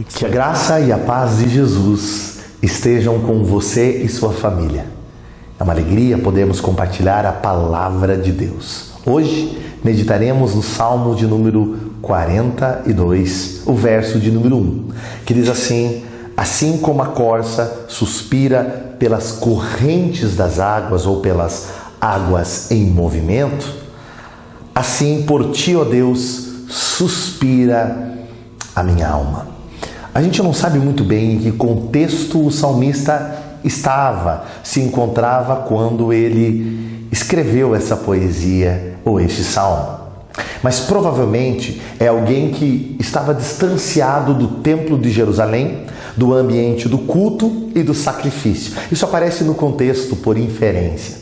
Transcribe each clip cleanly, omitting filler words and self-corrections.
Que a graça e a paz de Jesus estejam com você e sua família. É uma alegria podermos compartilhar a palavra de Deus. Hoje meditaremos no Salmo de número 42, o verso de número 1, que diz assim: assim como a corça suspira pelas correntes das águas ou pelas águas em movimento, assim por ti, ó Deus, suspira a minha alma. A gente não sabe muito bem em que contexto o salmista se encontrava quando ele escreveu essa poesia ou este salmo. Mas provavelmente é alguém que estava distanciado do templo de Jerusalém, do ambiente do culto e do sacrifício. Isso aparece no contexto por inferência.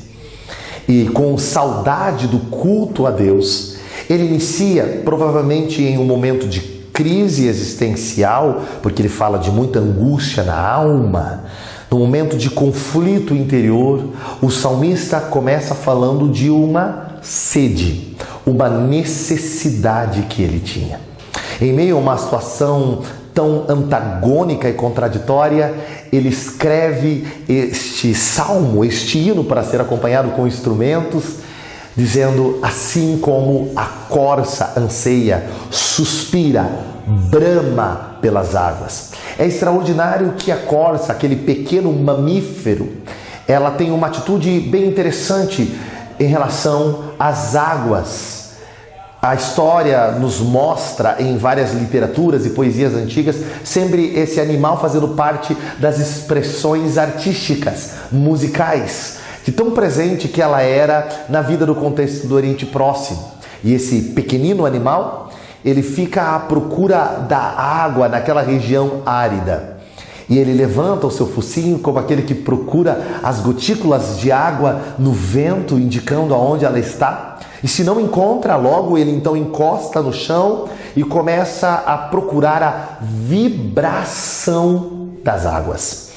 E com saudade do culto a Deus, ele inicia provavelmente em um momento de crise existencial, porque ele fala de muita angústia na alma. No momento de conflito interior, o salmista começa falando de uma sede, uma necessidade que ele tinha. Em meio a uma situação tão antagônica e contraditória, ele escreve este salmo, este hino para ser acompanhado com instrumentos, dizendo: assim como a corça anseia, suspira, brama pelas águas. É extraordinário que a corça, aquele pequeno mamífero, ela tem uma atitude bem interessante em relação às águas. A história nos mostra em várias literaturas e poesias antigas sempre esse animal fazendo parte das expressões artísticas, musicais, de tão presente que ela era na vida do contexto do Oriente Próximo. E esse pequenino animal, ele fica à procura da água naquela região árida. E ele levanta o seu focinho como aquele que procura as gotículas de água no vento, indicando aonde ela está. E se não encontra, logo ele então encosta no chão e começa a procurar a vibração das águas.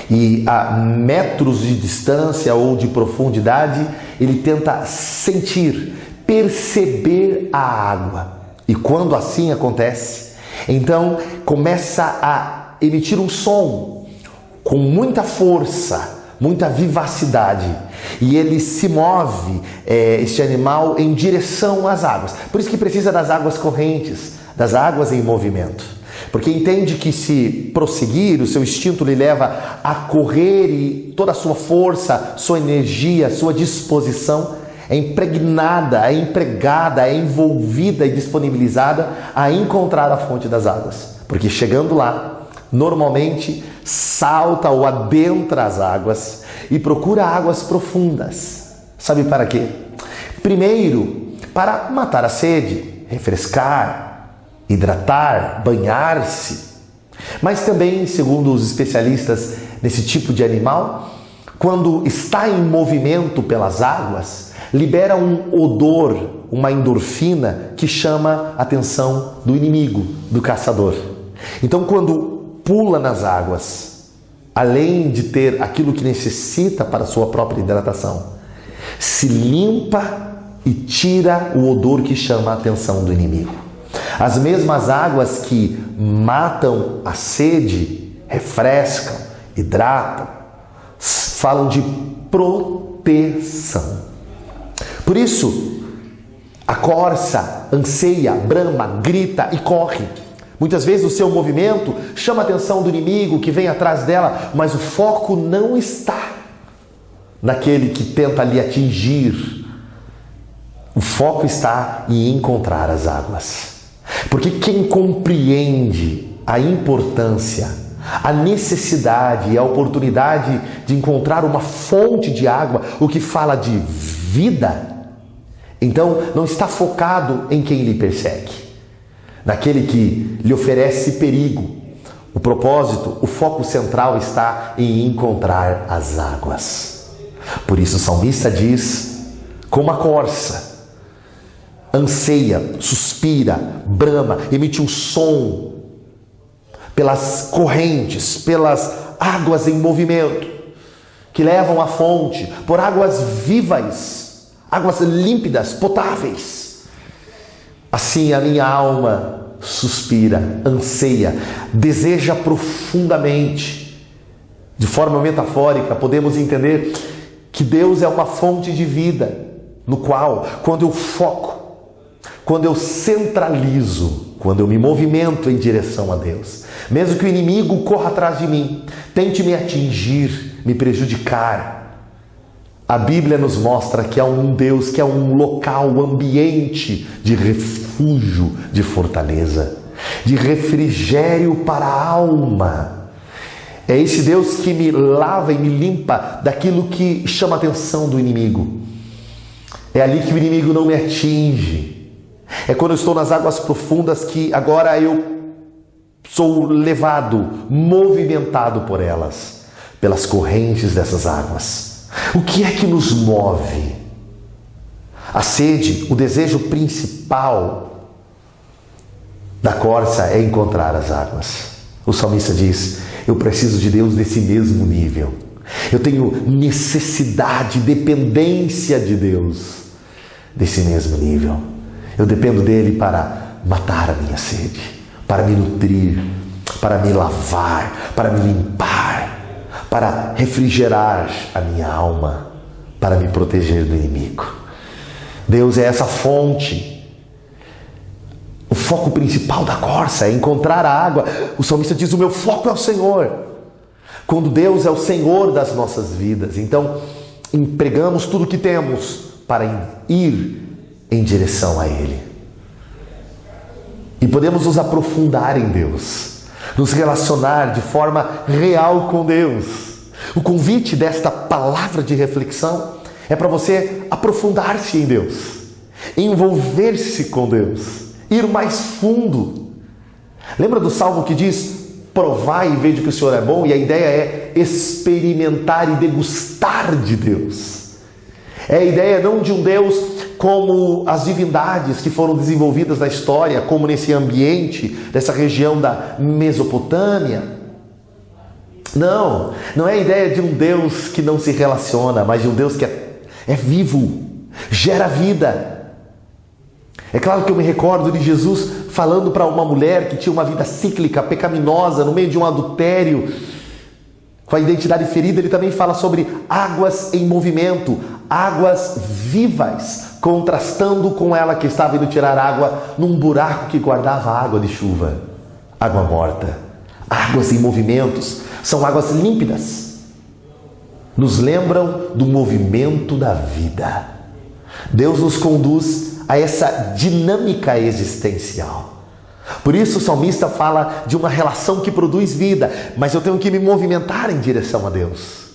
E a metros de distância ou de profundidade, ele tenta sentir, perceber a água. E quando assim acontece, então começa a emitir um som com muita força, muita vivacidade, e ele se move, este animal, em direção às águas. Por isso que precisa das águas correntes, das águas em movimento, porque entende que se prosseguir, o seu instinto lhe leva a correr e toda a sua força, sua energia, sua disposição é impregnada, é empregada, é envolvida e disponibilizada a encontrar a fonte das águas. Porque chegando lá, normalmente salta ou adentra as águas e procura águas profundas. Sabe para quê? Primeiro, para matar a sede, refrescar, hidratar, banhar-se. Mas também, segundo os especialistas nesse tipo de animal, quando está em movimento pelas águas, libera um odor, uma endorfina que chama a atenção do inimigo, do caçador. Então, quando pula nas águas, além de ter aquilo que necessita para a sua própria hidratação, se limpa e tira o odor que chama a atenção do inimigo. As mesmas águas que matam a sede, refrescam, hidratam, falam de proteção. Por isso, a corça anseia, brama, grita e corre. Muitas vezes o seu movimento chama a atenção do inimigo que vem atrás dela, mas o foco não está naquele que tenta lhe atingir. O foco está em encontrar as águas. Porque quem compreende a importância, a necessidade e a oportunidade de encontrar uma fonte de água, o que fala de vida, então não está focado em quem lhe persegue, naquele que lhe oferece perigo. O propósito, o foco central está em encontrar as águas. Por isso o salmista diz: como a corça anseia, suspira, brama, emite um som pelas correntes, pelas águas em movimento, que levam à fonte, por águas vivas, águas límpidas, potáveis. Assim a minha alma suspira, anseia, deseja profundamente. De forma metafórica, podemos entender que Deus é uma fonte de vida, no qual, quando eu foco, quando eu centralizo, quando eu me movimento em direção a Deus, mesmo que o inimigo corra atrás de mim, tente me atingir, me prejudicar, a Bíblia nos mostra que há um Deus, que é um local, um ambiente de refúgio, de fortaleza, de refrigério para a alma. É esse Deus que me lava e me limpa daquilo que chama a atenção do inimigo. É ali que o inimigo não me atinge. É quando eu estou nas águas profundas que agora eu sou levado, movimentado por elas, pelas correntes dessas águas. O que é que nos move? A sede, o desejo principal da corça é encontrar as águas. O salmista diz: eu preciso de Deus nesse mesmo nível. Eu tenho necessidade, dependência de Deus desse mesmo nível. Eu dependo dele para matar a minha sede, para me nutrir, para me lavar, para me limpar, para refrigerar a minha alma, para me proteger do inimigo. Deus é essa fonte. O foco principal da corça é encontrar a água. O salmista diz: o meu foco é o Senhor. Quando Deus é o Senhor das nossas vidas, então empregamos tudo o que temos para ir em direção a Ele. E podemos nos aprofundar em Deus, nos relacionar de forma real com Deus. O convite desta palavra de reflexão é para você aprofundar-se em Deus, envolver-se com Deus, ir mais fundo. Lembra do salmo que diz: provai e veja que o Senhor é bom? E a ideia é experimentar e degustar de Deus. É a ideia não de um Deus como as divindades que foram desenvolvidas na história, como nesse ambiente, dessa região da Mesopotâmia. Não é a ideia de um Deus que não se relaciona, mas de um Deus que é vivo, gera vida. É claro que eu me recordo de Jesus falando para uma mulher que tinha uma vida cíclica, pecaminosa, no meio de um adultério, com a identidade ferida. Ele também fala sobre águas em movimento, águas vivas, contrastando com ela que estava indo tirar água num buraco que guardava água de chuva, água morta. Águas em movimentos são águas límpidas, nos lembram do movimento da vida. Deus nos conduz a essa dinâmica existencial. Por isso o salmista fala de uma relação que produz vida, mas eu tenho que me movimentar em direção a Deus.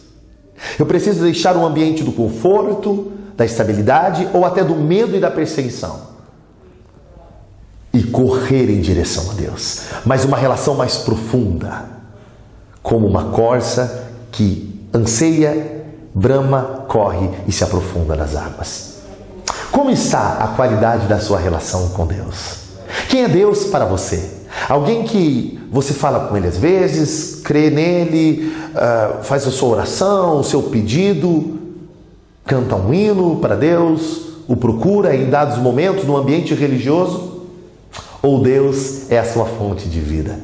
Eu preciso deixar o ambiente do conforto, da estabilidade ou até do medo e da perseguição e correr em direção a Deus. Mas uma relação mais profunda, como uma corça que anseia, brama, corre e se aprofunda nas águas. Como está a qualidade da sua relação com Deus? Quem é Deus para você? Alguém que você fala com Ele às vezes, crê nele, faz a sua oração, o seu pedido, canta um hino para Deus, o procura em dados momentos no ambiente religioso? Ou Deus é a sua fonte de vida?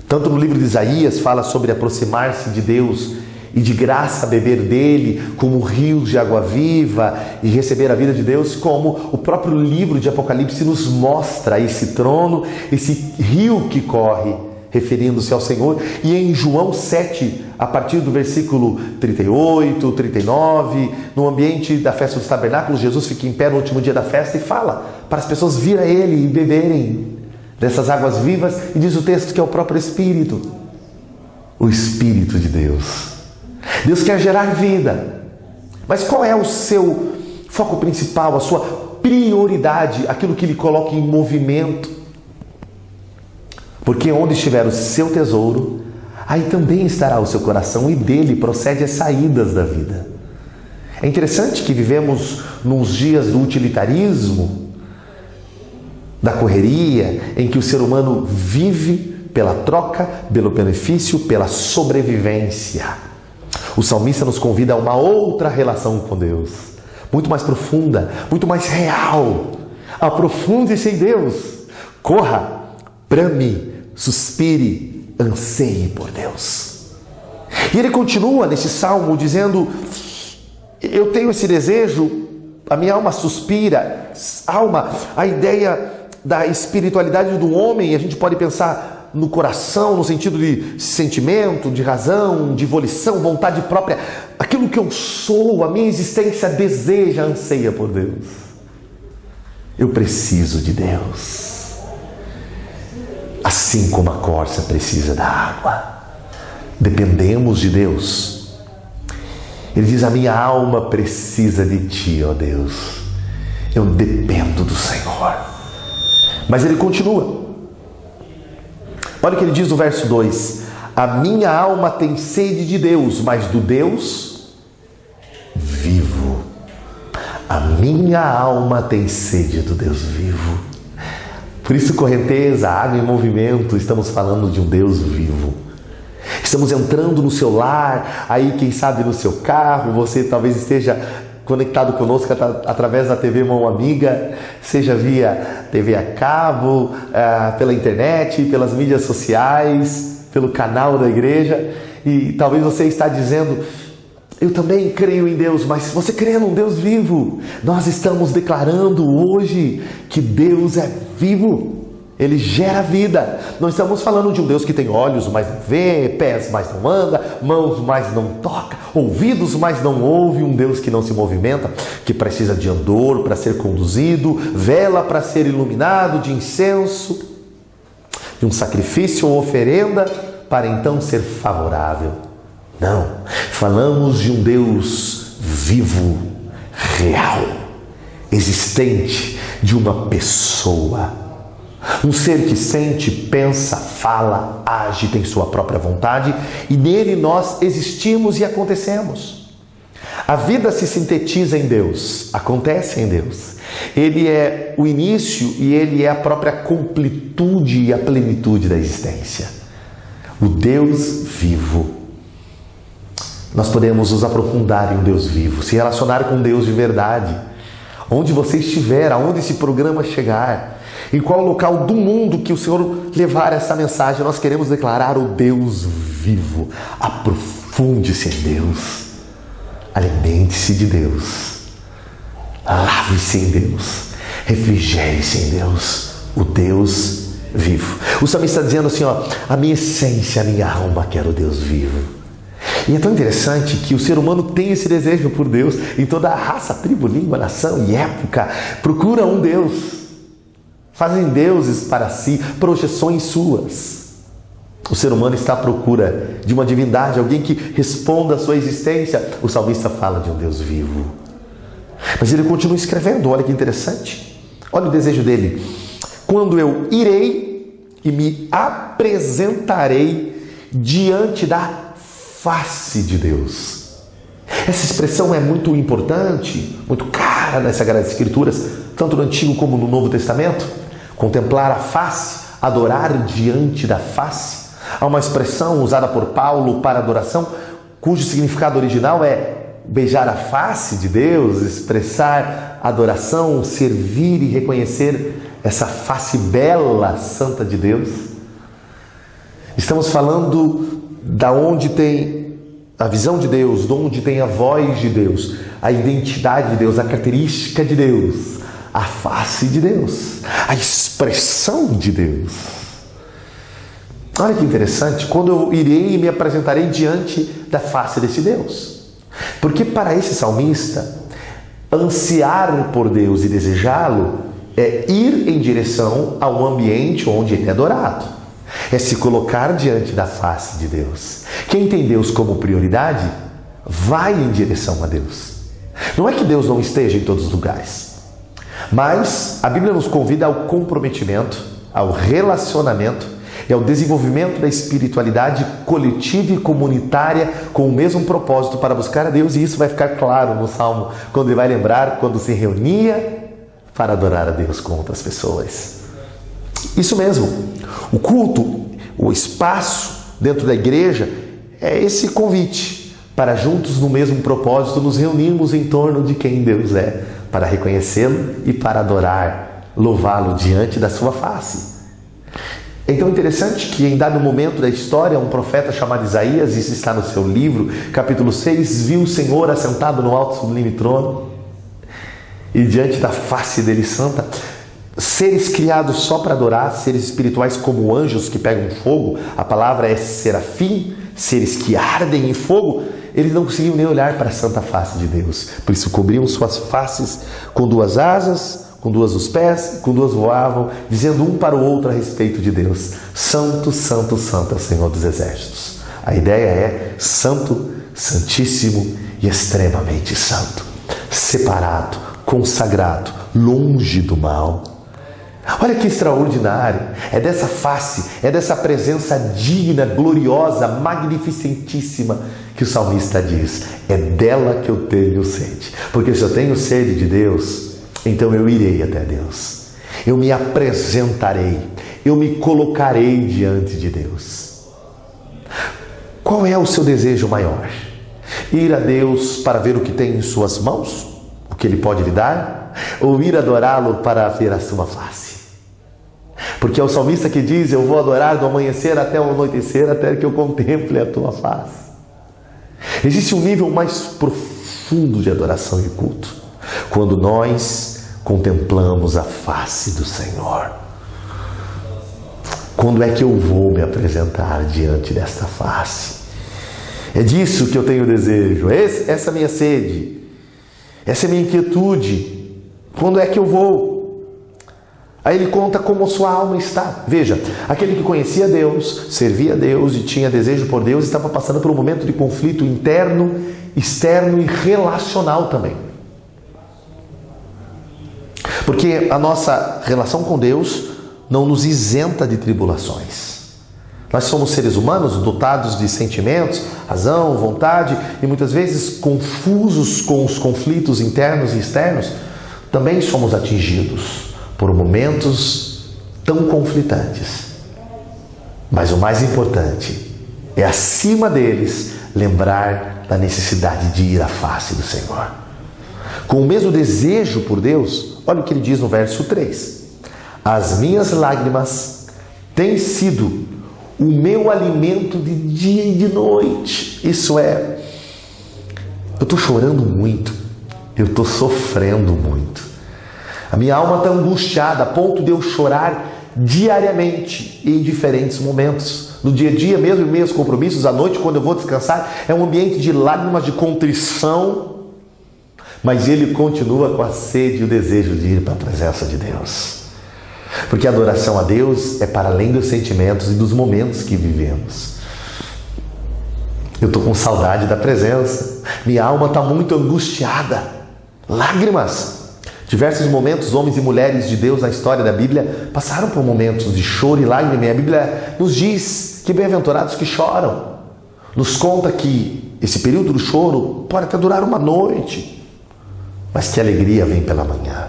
Tanto no livro de Isaías fala sobre aproximar-se de Deus e de graça beber dele como rios de água viva e receber a vida de Deus, como o próprio livro de Apocalipse nos mostra esse trono, esse rio que corre, referindo-se ao Senhor. E em João 7, a partir do versículo 38, 39, no ambiente da festa dos tabernáculos, Jesus fica em pé no último dia da festa e fala para as pessoas vir a Ele e beberem dessas águas vivas, e diz o texto que é o próprio Espírito, o Espírito de Deus. Deus quer gerar vida, mas qual é o seu foco principal, a sua prioridade, aquilo que Ele coloca em movimento? Porque onde estiver o seu tesouro, aí também estará o seu coração, e dele procede as saídas da vida. É interessante que vivemos nos dias do utilitarismo, da correria, em que o ser humano vive pela troca, pelo benefício, pela sobrevivência. O salmista nos convida a uma outra relação com Deus, muito mais profunda, muito mais real. Aprofunde-se em Deus, Corra, brame, suspire, anseie por Deus. E ele continua nesse salmo dizendo: eu tenho esse desejo, a minha alma suspira. Alma, a ideia da espiritualidade do homem, a gente pode pensar no coração, no sentido de sentimento, de razão, de volição, vontade própria. Aquilo que eu sou, a minha existência deseja, anseia por Deus. Eu preciso de Deus. Assim como a corça precisa da água. Dependemos de Deus. Ele diz: a minha alma precisa de Ti, ó Deus. Eu dependo do Senhor. Mas ele continua. Olha o que ele diz no verso 2: a minha alma tem sede de Deus, mas do Deus vivo. A minha alma tem sede do Deus vivo. Por isso, correnteza, água em movimento, estamos falando de um Deus vivo. Estamos entrando no seu lar, aí quem sabe no seu carro, você talvez esteja conectado conosco através da TV Mão Amiga, seja via TV a cabo, pela internet, pelas mídias sociais, pelo canal da igreja, e talvez você está dizendo: eu também creio em Deus, mas você crê num Deus vivo. Nós estamos declarando hoje que Deus é vivo. Ele gera vida. Não estamos falando de um Deus que tem olhos, mas não vê, pés, mas não anda, mãos, mas não toca, ouvidos, mas não ouve. Um Deus que não se movimenta, que precisa de andor para ser conduzido, vela para ser iluminado, de incenso, de um sacrifício ou oferenda, para então ser favorável. Não, falamos de um Deus vivo, real, existente, de uma pessoa. Um ser que sente, pensa, fala, age, tem sua própria vontade, e nele nós existimos e acontecemos. A vida se sintetiza em Deus, acontece em Deus. Ele é o início e ele é a própria completude e a plenitude da existência. O Deus vivo. Nós podemos nos aprofundar em um Deus vivo, se relacionar com um Deus de verdade. Onde você estiver, aonde esse programa chegar, em qual local do mundo que o Senhor levar essa mensagem, nós queremos declarar o Deus vivo. Aprofunde-se em Deus. Alimente-se de Deus. Lave-se em Deus. Refrigere-se em Deus. O Deus vivo. O salmista está dizendo assim, a minha essência, a minha alma quer o Deus vivo. E é tão interessante que o ser humano tem esse desejo por Deus. Em toda a raça, tribo, língua, nação e época, procura um Deus. Fazem deuses para si, projeções suas. O ser humano está à procura de uma divindade, alguém que responda à sua existência. O salmista fala de um Deus vivo. Mas ele continua escrevendo, olha que interessante. Olha o desejo dele. Quando eu irei e me apresentarei diante da face de Deus. Essa expressão é muito importante, muito cara nas Sagradas Escrituras, tanto no Antigo como no Novo Testamento. Contemplar a face, adorar diante da face. Há uma expressão usada por Paulo para adoração, cujo significado original é beijar a face de Deus, expressar adoração, servir e reconhecer essa face bela, santa de Deus. Estamos falando da onde tem a visão de Deus, de onde tem a voz de Deus, a identidade de Deus, a característica de Deus, a face de Deus, a expressão de Deus. Olha que interessante, quando eu irei e me apresentarei diante da face desse Deus. Porque para esse salmista, ansiar por Deus e desejá-lo é ir em direção ao ambiente onde ele é adorado. É se colocar diante da face de Deus. Quem tem Deus como prioridade, vai em direção a Deus. Não é que Deus não esteja em todos os lugares, mas a Bíblia nos convida ao comprometimento, ao relacionamento e ao desenvolvimento da espiritualidade coletiva e comunitária com o mesmo propósito para buscar a Deus. E isso vai ficar claro no Salmo, quando ele vai lembrar quando se reunia para adorar a Deus com outras pessoas. Isso mesmo, o culto, o espaço dentro da igreja é esse convite para juntos no mesmo propósito nos reunirmos em torno de quem Deus é, para reconhecê-lo e para adorar, louvá-lo diante da sua face. É então interessante que em dado momento da história, um profeta chamado Isaías, isso está no seu livro, capítulo 6, viu o Senhor assentado no alto sublime trono e diante da face dele santa, seres criados só para adorar, seres espirituais como anjos que pegam fogo, a palavra é serafim, seres que ardem em fogo, eles não conseguiam nem olhar para a santa face de Deus, por isso cobriam suas faces com duas asas, com duas os pés, com duas voavam, dizendo um para o outro a respeito de Deus: Santo, Santo, Santo é o Senhor dos Exércitos. A ideia é santo, santíssimo e extremamente santo, separado, consagrado, longe do mal. Olha que extraordinário, é dessa face, é dessa presença digna, gloriosa, magnificentíssima que o salmista diz: é dela que eu tenho sede, porque se eu tenho sede de Deus, então eu irei até Deus, eu me apresentarei, eu me colocarei diante de Deus. Qual é o seu desejo maior? Ir a Deus para ver o que tem em suas mãos, o que Ele pode lhe dar, ou ir adorá-lo para ver a sua face? Porque é o salmista que diz: eu vou adorar do amanhecer até o anoitecer, até que eu contemple a tua face. Existe um nível mais profundo de adoração e culto, quando nós contemplamos a face do Senhor. Quando é que eu vou me apresentar diante desta face? É disso que eu tenho desejo, essa é a minha sede, essa é a minha inquietude. Quando é que eu vou? Aí ele conta como sua alma está. Veja, aquele que conhecia Deus, servia a Deus e tinha desejo por Deus, estava passando por um momento de conflito interno, externo e relacional também. Porque a nossa relação com Deus não nos isenta de tribulações. Nós somos seres humanos dotados de sentimentos, razão, vontade e muitas vezes confusos com os conflitos internos e externos. Também somos atingidos por momentos tão conflitantes. Mas o mais importante é, acima deles, lembrar da necessidade de ir à face do Senhor. Com o mesmo desejo por Deus, olha o que ele diz no verso 3. As minhas lágrimas têm sido o meu alimento de dia e de noite. Isso é, eu estou chorando muito, eu estou sofrendo muito. A minha alma está angustiada a ponto de eu chorar diariamente em diferentes momentos. No dia a dia, mesmo em meio aos compromissos, à noite, quando eu vou descansar, é um ambiente de lágrimas, de contrição. Mas ele continua com a sede e o desejo de ir para a presença de Deus. Porque a adoração a Deus é para além dos sentimentos e dos momentos que vivemos. Eu estou com saudade da presença. Minha alma está muito angustiada. Lágrimas. Diversos momentos, homens e mulheres de Deus na história da Bíblia passaram por momentos de choro e lágrima. E a Bíblia nos diz que bem-aventurados que choram. Nos conta que esse período do choro pode até durar uma noite, mas que a alegria vem pela manhã.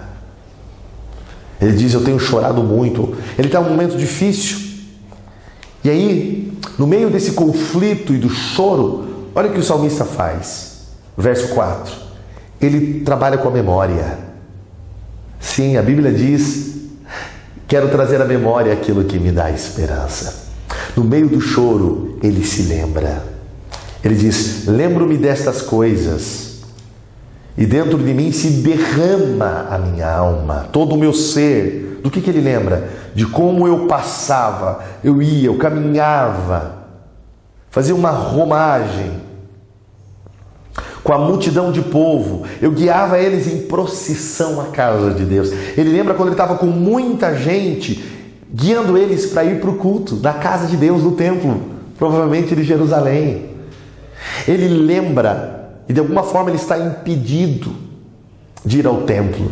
Ele diz: eu tenho chorado muito. Ele está em um momento difícil. E aí, no meio desse conflito e do choro, olha o que o salmista faz. Verso 4. Ele trabalha com a memória. Sim, a Bíblia diz: quero trazer à memória aquilo que me dá esperança. No meio do choro, ele se lembra. Ele diz: lembro-me destas coisas. E dentro de mim se derrama a minha alma, todo o meu ser. Do que ele lembra? De como eu passava, eu ia, eu caminhava, fazia uma romagem com a multidão de povo. Eu guiava eles em procissão à casa de Deus. Ele lembra quando ele estava com muita gente, guiando eles para ir para o culto, na casa de Deus, no templo, provavelmente de Jerusalém. Ele lembra. E de alguma forma ele está impedido de ir ao templo.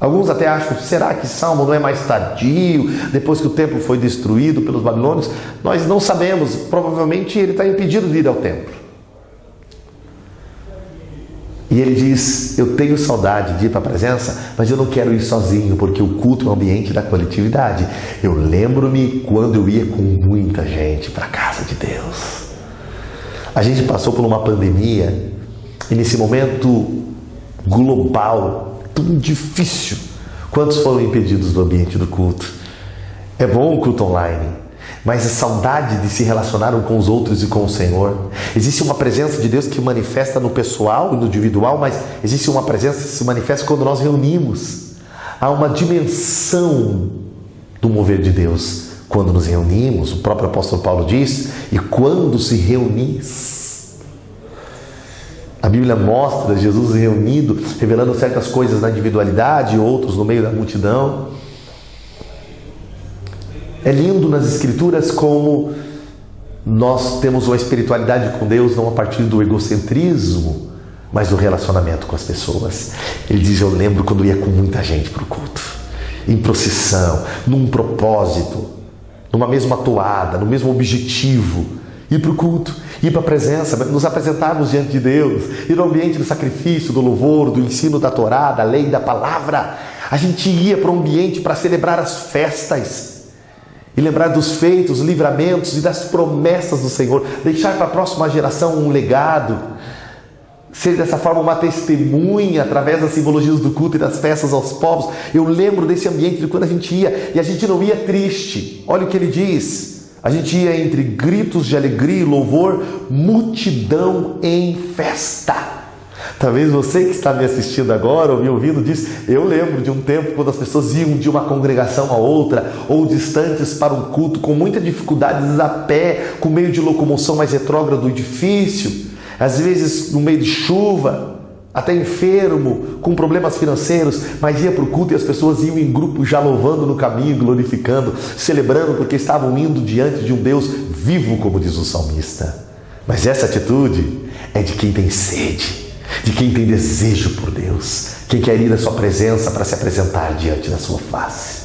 Alguns até acham: será que Salmo não é mais tardio, depois que o templo foi destruído pelos babilônios? Nós não sabemos, provavelmente ele está impedido de ir ao templo. E ele diz: eu tenho saudade de ir para a presença, mas eu não quero ir sozinho, porque o culto é um ambiente da coletividade. Eu lembro-me quando eu ia com muita gente para a casa de Deus. A gente passou por uma pandemia, e nesse momento global, tão difícil, quantos foram impedidos do ambiente do culto? É bom o culto online, mas a saudade de se relacionar com os outros e com o Senhor. Existe uma presença de Deus que manifesta no pessoal e no individual, mas existe uma presença que se manifesta quando nós reunimos. Há uma dimensão do mover de Deus quando nos reunimos. O próprio apóstolo Paulo diz: e quando se reunis. A Bíblia mostra Jesus reunido, revelando certas coisas na individualidade e outros no meio da multidão. É lindo nas Escrituras como nós temos uma espiritualidade com Deus não a partir do egocentrismo, mas do relacionamento com as pessoas. Ele diz: eu lembro quando ia com muita gente para o culto, em procissão, num propósito, numa mesma toada, no mesmo objetivo, ir para o culto, ir para a presença, nos apresentarmos diante de Deus, ir no ambiente do sacrifício, do louvor, do ensino da Torá, da lei, da palavra. A gente ia para um ambiente para celebrar as festas e lembrar dos feitos, livramentos e das promessas do Senhor, deixar para a próxima geração um legado, ser dessa forma uma testemunha através das simbologias do culto e das festas aos povos. Eu lembro desse ambiente de quando a gente ia, e a gente não ia triste. Olha o que ele diz: a gente ia entre gritos de alegria e louvor, multidão em festa. Talvez você que está me assistindo agora ou me ouvindo diz: eu lembro de um tempo quando as pessoas iam de uma congregação a outra ou distantes para um culto com muita dificuldade, às vezes a pé, com meio de locomoção mais retrógrado e difícil, às vezes no meio de chuva, até enfermo, com problemas financeiros, mas ia para o culto e as pessoas iam em grupo já louvando no caminho, glorificando, celebrando, porque estavam indo diante de um Deus vivo, como diz o salmista. Mas essa atitude é de quem tem sede, de quem tem desejo por Deus, quem quer ir à sua presença para se apresentar diante da sua face.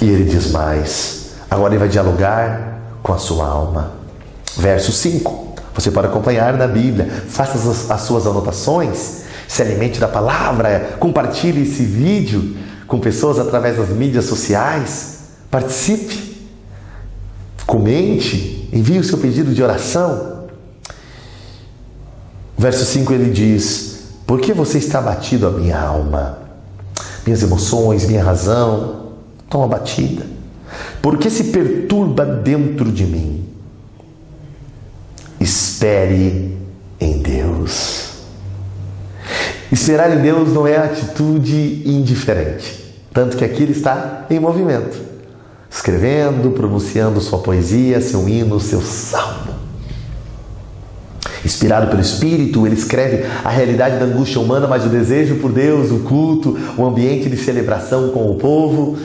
E ele diz mais, agora ele vai dialogar com a sua alma. Verso 5. Você pode acompanhar na Bíblia, faça as suas anotações, se alimente da palavra, compartilhe esse vídeo com pessoas através das mídias sociais, participe, comente, envie o seu pedido de oração. Verso 5 ele diz: por que você está abatido, a minha alma? Minhas emoções, minha razão estão abatidas. Por que se perturba dentro de mim? Espere em Deus. Esperar em Deus não é atitude indiferente. Tanto que aqui ele está em movimento, escrevendo, pronunciando sua poesia, seu hino, seu salmo. Inspirado pelo Espírito, ele escreve a realidade da angústia humana, mas o desejo por Deus, o culto, o ambiente de celebração com o povo.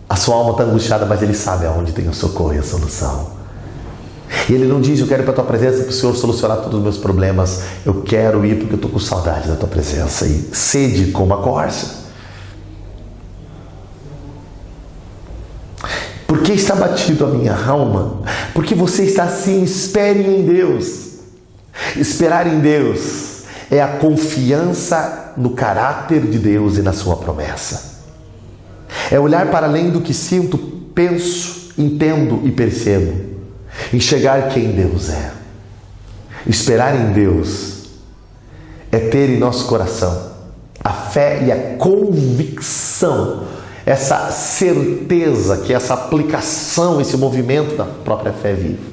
A sua alma está angustiada, mas ele sabe aonde tem o socorro e a solução. E ele não diz: eu quero ir para a tua presença para o Senhor solucionar todos os meus problemas. Eu quero ir porque eu estou com saudade da tua presença e sede como a corça. Por que está batido a minha alma? Porque você está assim. Espere em Deus. Esperar em Deus é a confiança no caráter de Deus e na sua promessa. É olhar para além do que sinto, penso, entendo e percebo. Enxergar quem Deus é. Esperar em Deus é ter em nosso coração a fé e a convicção, essa certeza, que essa aplicação, esse movimento da própria fé viva,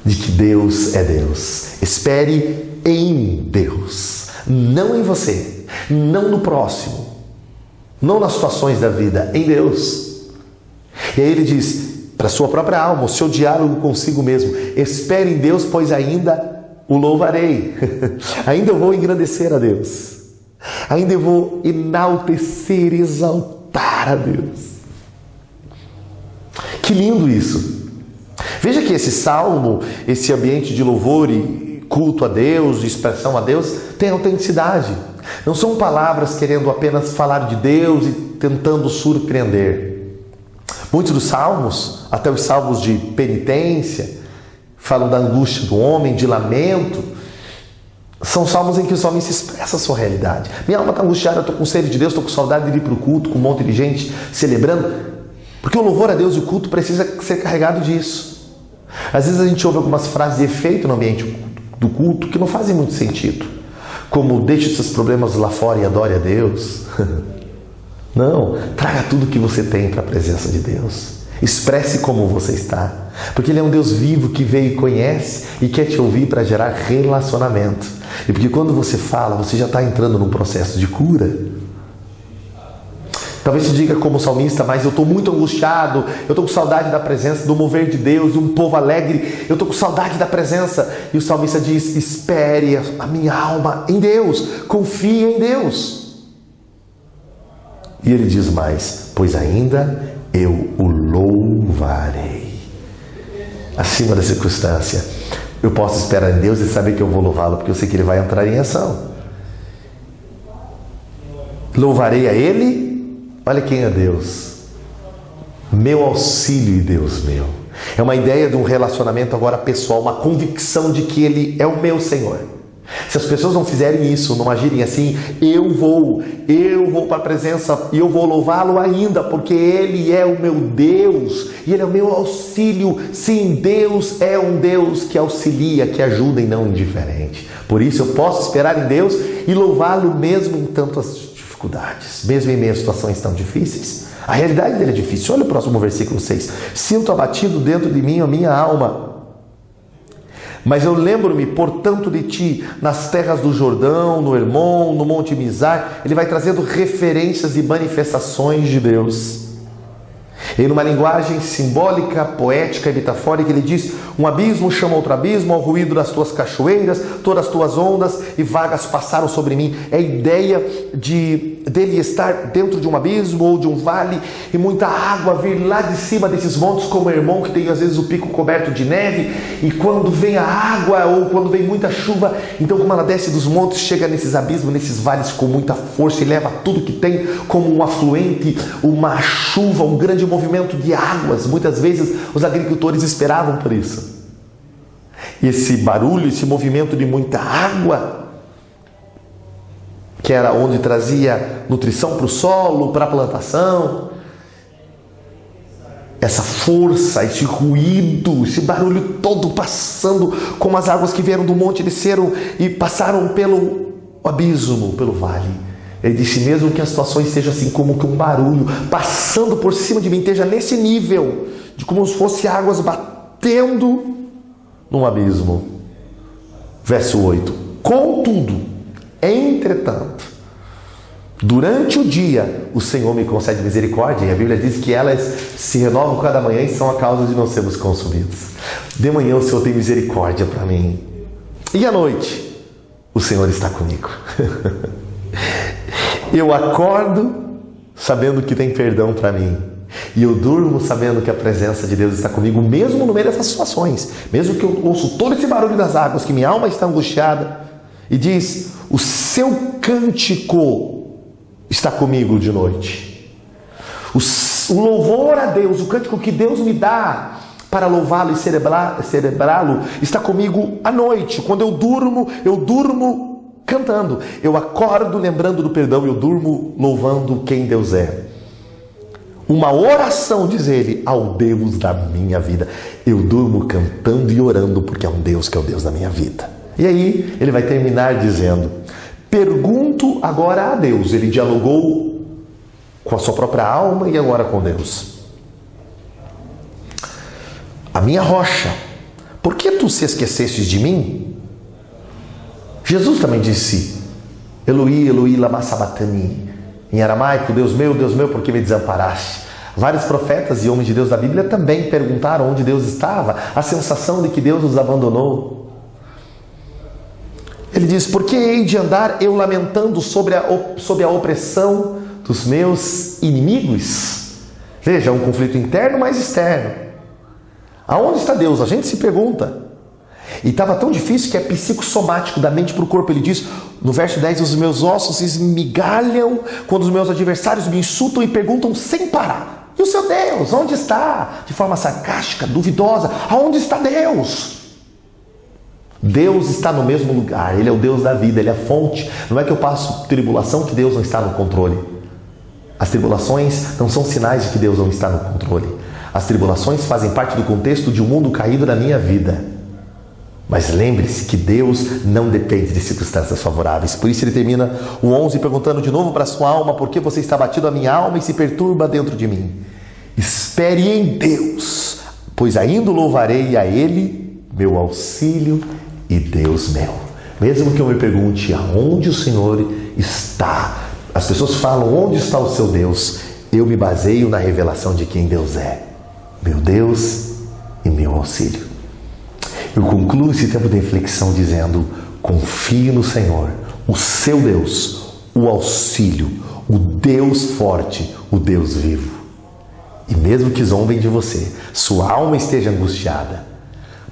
de que Deus é Deus. Espere em Deus, não em você, não no próximo, não nas situações da vida, em Deus. E aí ele diz, para a sua própria alma, o seu diálogo consigo mesmo: espere em Deus, pois ainda o louvarei. Ainda eu vou engrandecer a Deus. Ainda eu vou enaltecer, exaltar a Deus. Que lindo isso! Veja que esse salmo, esse ambiente de louvor e culto a Deus, de expressão a Deus, tem autenticidade. Não são palavras querendo apenas falar de Deus e tentando surpreender. Muitos dos salmos, até os salmos de penitência, falam da angústia do homem, de lamento. São salmos em que o salmista expressa a sua realidade. Minha alma está angustiada, eu estou com sede de Deus, estou com saudade de ir para o culto, com um monte de gente celebrando. Porque o louvor a Deus e o culto precisa ser carregado disso. Às vezes a gente ouve algumas frases de efeito no ambiente do culto que não fazem muito sentido. Como: deixe os seus problemas lá fora e adore a Deus. Não, traga tudo que você tem para a presença de Deus. Expresse como você está, porque Ele é um Deus vivo que veio e conhece e quer te ouvir para gerar relacionamento. E porque quando você fala, você já está entrando num processo de cura. Talvez você diga como salmista, mas eu estou muito angustiado, eu estou com saudade da presença, do mover de Deus, de um povo alegre, eu estou com saudade da presença. E o salmista diz, espere a minha alma em Deus, confie em Deus. E ele diz mais, pois ainda eu o louvarei. Acima da circunstância, eu posso esperar em Deus e saber que eu vou louvá-lo, porque eu sei que Ele vai entrar em ação. Louvarei a Ele. Olha quem é Deus. Meu auxílio e Deus meu. É uma ideia de um relacionamento agora pessoal, uma convicção de que Ele é o meu Senhor. Se as pessoas não fizerem isso, não agirem assim, eu vou para a presença e eu vou louvá-lo ainda, porque Ele é o meu Deus e Ele é o meu auxílio. Sim, Deus é um Deus que auxilia, que ajuda e não indiferente. Por isso eu posso esperar em Deus e louvá-lo mesmo em tantas dificuldades, mesmo em meio a situações tão difíceis. A realidade dele é difícil. Olha o próximo versículo 6. Sinto abatido dentro de mim a minha alma. Mas eu lembro-me, portanto, de ti, nas terras do Jordão, no Hermon, no Monte Mizar. Ele vai trazendo referências e manifestações de Deus. E numa linguagem simbólica, poética e metafórica, ele diz, um abismo chama outro abismo, ao ruído das tuas cachoeiras, todas as tuas ondas e vagas passaram sobre mim. É a ideia dele estar dentro de um abismo ou de um vale e muita água vir lá de cima desses montes, como o Hermon, que tem às vezes o pico coberto de neve, e quando vem a água ou quando vem muita chuva, então como ela desce dos montes, chega nesses abismos, nesses vales com muita força e leva tudo que tem como um afluente, uma chuva, um grande movimento de águas. Muitas vezes os agricultores esperavam por isso. Esse barulho, esse movimento de muita água, que era onde trazia nutrição para o solo, para a plantação, essa força, esse ruído, esse barulho todo passando, como as águas que vieram do monte, desceram e passaram pelo abismo, pelo vale. Ele disse, mesmo que a situação esteja assim, como que um barulho passando por cima de mim, esteja nesse nível, de como se fosse águas batendo num abismo. Verso 8. Contudo, entretanto, durante o dia, o Senhor me concede misericórdia, e a Bíblia diz que elas se renovam cada manhã e são a causa de não sermos consumidos. De manhã o Senhor tem misericórdia para mim. E à noite, o Senhor está comigo. Eu acordo sabendo que tem perdão para mim. E eu durmo sabendo que a presença de Deus está comigo, mesmo no meio dessas situações. Mesmo que eu ouço todo esse barulho das águas, que minha alma está angustiada. E diz, o seu cântico está comigo de noite. O louvor a Deus, o cântico que Deus me dá para louvá-lo e celebrá-lo, está comigo à noite. Quando eu durmo cantando. Eu acordo lembrando do perdão, eu durmo louvando quem Deus é. Uma oração, diz ele, ao Deus da minha vida. Eu durmo cantando e orando porque é um Deus que é o Deus da minha vida. E aí ele vai terminar dizendo, pergunto agora a Deus. Ele dialogou com a sua própria alma e agora com Deus. A minha rocha, por que tu se esquecestes de mim? Jesus também disse, Eloi, Eloi, lama sabachthani. Em aramaico, Deus meu, por que me desamparaste? Vários profetas e homens de Deus da Bíblia também perguntaram onde Deus estava, a sensação de que Deus os abandonou. Ele diz, por que hei de andar eu lamentando sob a opressão dos meus inimigos? Veja, um conflito interno, mas externo. Aonde está Deus? A gente se pergunta. E estava tão difícil que é psicossomático, da mente para o corpo. Ele diz, no verso 10, os meus ossos esmigalham quando os meus adversários me insultam e perguntam sem parar. E o seu Deus, onde está? De forma sarcástica, duvidosa, aonde está Deus? Deus está no mesmo lugar, Ele é o Deus da vida, Ele é a fonte. Não é que eu passo tribulação que Deus não está no controle. As tribulações não são sinais de que Deus não está no controle. As tribulações fazem parte do contexto de um mundo caído na minha vida. Mas lembre-se que Deus não depende de circunstâncias favoráveis. Por isso ele termina o 11 perguntando de novo para a sua alma: por que você está abatido a minha alma e se perturba dentro de mim? Espere em Deus, pois ainda louvarei a Ele, meu auxílio e Deus meu. Mesmo que eu me pergunte aonde o Senhor está, as pessoas falam onde está o seu Deus, eu me baseio na revelação de quem Deus é, meu Deus e meu auxílio. Eu concluo esse tempo de reflexão dizendo: confie no Senhor, o seu Deus, o auxílio, o Deus forte, o Deus vivo. E mesmo que zombem de você, sua alma esteja angustiada,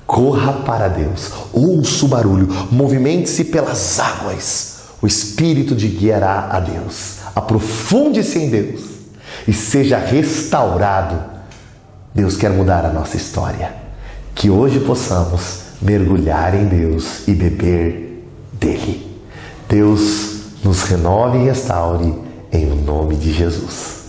corra para Deus, ouça o barulho, movimente-se pelas águas, o Espírito te guiará a Deus. Aprofunde-se em Deus e seja restaurado. Deus quer mudar a nossa história. Que hoje possamos mergulhar em Deus e beber dele. Deus nos renove e restaure em nome de Jesus.